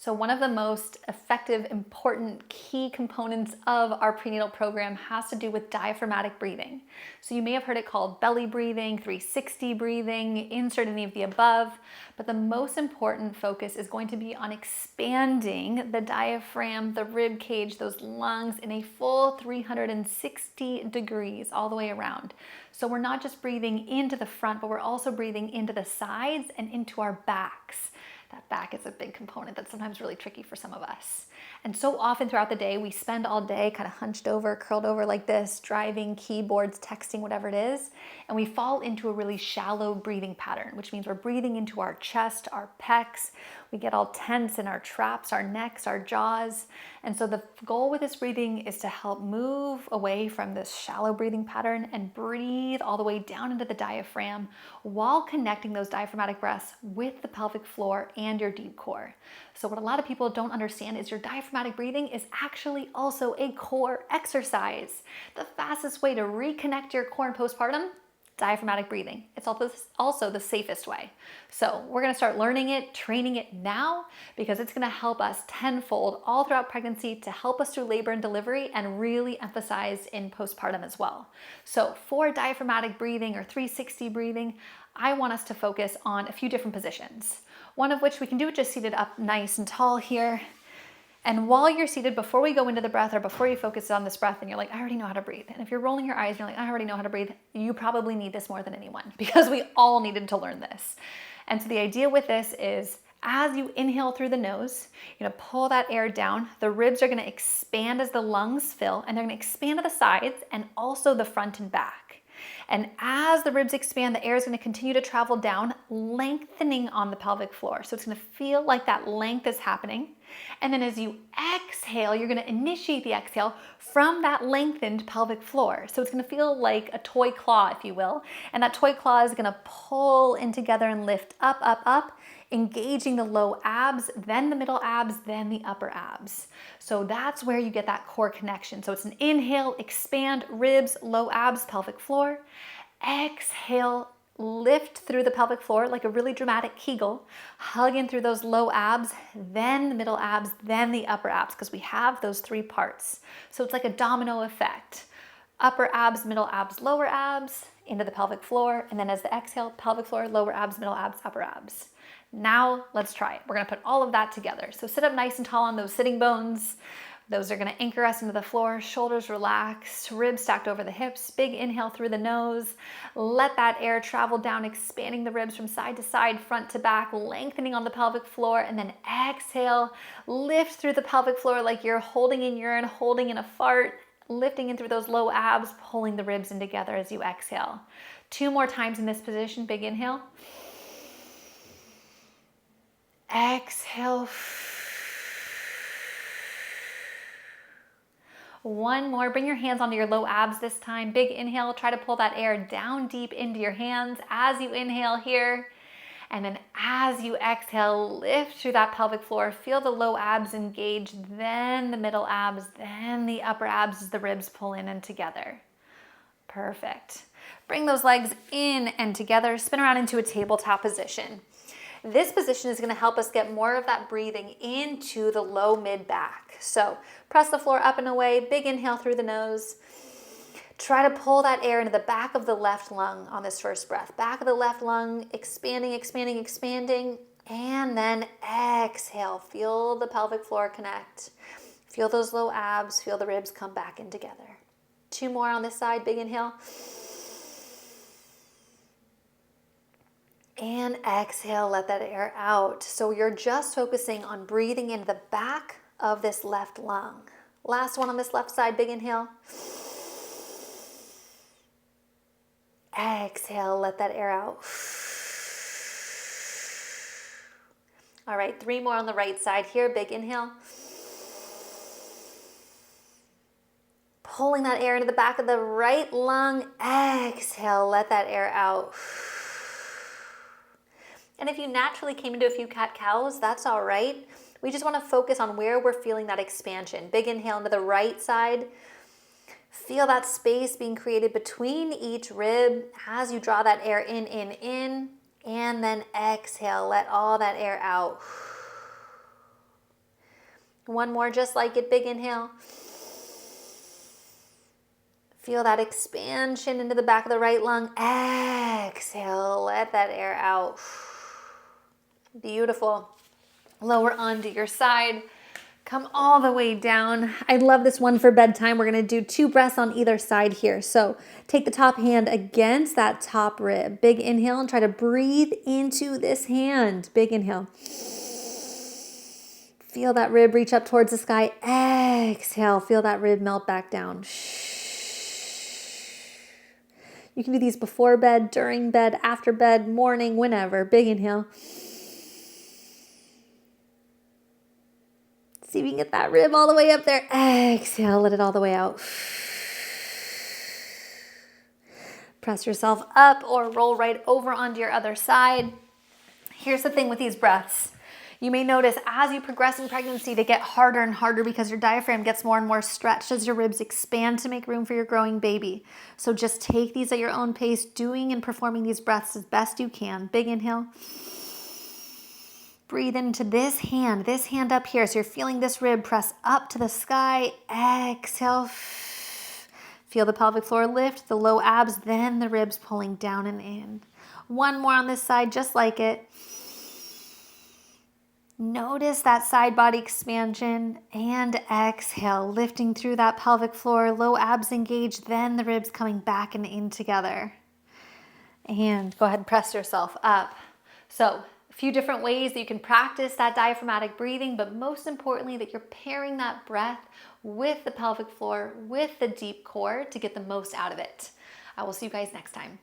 So one of the most effective, important, key components of our prenatal program has to do with diaphragmatic breathing. So you may have heard it called belly breathing, 360 breathing, insert any of the above, but the most important focus is going to be on expanding the diaphragm, the rib cage, those lungs in a full 360 degrees all the way around. So we're not just breathing into the front, but we're also breathing into the sides and into our backs. That back is a big component that's sometimes really tricky for some of us. And so often throughout the day, we spend all day kind of hunched over, curled over like this, driving, keyboards, texting, whatever it is, and we fall into a really shallow breathing pattern, which means we're breathing into our chest, our pecs. We get all tense in our traps, our necks, our jaws. And so the goal with this breathing is to help move away from this shallow breathing pattern and breathe all the way down into the diaphragm while connecting those diaphragmatic breaths with the pelvic floor and your deep core. So what a lot of people don't understand is your diaphragmatic breathing is actually also a core exercise. The fastest way to reconnect your core in postpartum, diaphragmatic breathing. It's also the safest way. So we're gonna start learning it, training it now, because it's gonna help us tenfold all throughout pregnancy to help us through labor and delivery and really emphasize in postpartum as well. So for diaphragmatic breathing or 360 breathing, I want us to focus on a few different positions. One of which we can do it just seated up nice and tall here. And while you're seated, before we go into the breath or before you focus on this breath and you're like, I already know how to breathe. And if you're rolling your eyes and you're like, I already know how to breathe, you probably need this more than anyone because we all needed to learn this. And so the idea with this is as you inhale through the nose, you're gonna pull that air down. The ribs are gonna expand as the lungs fill, and they're gonna expand to the sides and also the front and back. And as the ribs expand, the air is going to continue to travel down, lengthening on the pelvic floor. So it's going to feel like that length is happening. And then as you exhale, you're going to initiate the exhale from that lengthened pelvic floor. So it's going to feel like a toy claw, if you will. And that toy claw is going to pull in together and lift up, up, up, engaging the low abs, then the middle abs, then the upper abs. So that's where you get that core connection. So it's an inhale, expand, ribs, low abs, pelvic floor. Exhale, lift through the pelvic floor like a really dramatic Kegel, hug in through those low abs, then the middle abs, then the upper abs, because we have those three parts. So it's like a domino effect. Upper abs, middle abs, lower abs, into the pelvic floor, and then as the exhale, pelvic floor, lower abs, middle abs, upper abs. Now let's try it. We're gonna put all of that together. So sit up nice and tall on those sitting bones. Those are gonna anchor us into the floor, shoulders relaxed, ribs stacked over the hips, big inhale through the nose. Let that air travel down, expanding the ribs from side to side, front to back, lengthening on the pelvic floor, and then exhale, lift through the pelvic floor like you're holding in urine, holding in a fart, lifting in through those low abs, pulling the ribs in together as you exhale. 2 more times in this position, big inhale. Exhale. 1 more, bring your hands onto your low abs this time. Big inhale, try to pull that air down deep into your hands as you inhale here. And then as you exhale, lift through that pelvic floor. Feel the low abs engage, then the middle abs, then the upper abs as the ribs pull in and together. Perfect. Bring those legs in and together. Spin around into a tabletop position. This position is going to help us get more of that breathing into the low mid back. So press the floor up and away, big inhale through the nose. Try to pull that air into the back of the left lung on this first breath. Back of the left lung, expanding, expanding, expanding. And then exhale, feel the pelvic floor connect. Feel those low abs, feel the ribs come back in together. 2 more on this side, big inhale. And exhale, let that air out. So you're just focusing on breathing into the back of this left lung. Last one on this left side, big inhale. Exhale, let that air out. All right, 3 more on the right side here, big inhale. Pulling that air into the back of the right lung. Exhale, let that air out. And if you naturally came into a few cat-cows, that's all right. We just want to focus on where we're feeling that expansion. Big inhale into the right side. Feel that space being created between each rib as you draw that air in, and then exhale. Let all that air out. One more, just like it. Big inhale. Feel that expansion into the back of the right lung. Exhale, let that air out. Beautiful. Lower onto your side. Come all the way down. I love this one for bedtime. We're gonna do 2 breaths on either side here. So take the top hand against that top rib. Big inhale and try to breathe into this hand. Big inhale. Feel that rib reach up towards the sky. Exhale, feel that rib melt back down. You can do these before bed, during bed, after bed, morning, whenever. Big inhale. See if you can get that rib all the way up there. Exhale, let it all the way out. Press yourself up or roll right over onto your other side. Here's the thing with these breaths. You may notice as you progress in pregnancy, they get harder and harder because your diaphragm gets more and more stretched as your ribs expand to make room for your growing baby. So just take these at your own pace, doing and performing these breaths as best you can. Big inhale. Breathe into this hand up here. So you're feeling this rib press up to the sky. Exhale. Feel the pelvic floor lift, the low abs, then the ribs pulling down and in. One more on this side, just like it. Notice that side body expansion and exhale, lifting through that pelvic floor, low abs engaged, then the ribs coming back and in together. And go ahead and press yourself up. So a few different ways that you can practice that diaphragmatic breathing, but most importantly that you're pairing that breath with the pelvic floor, with the deep core to get the most out of it. I will see you guys next time.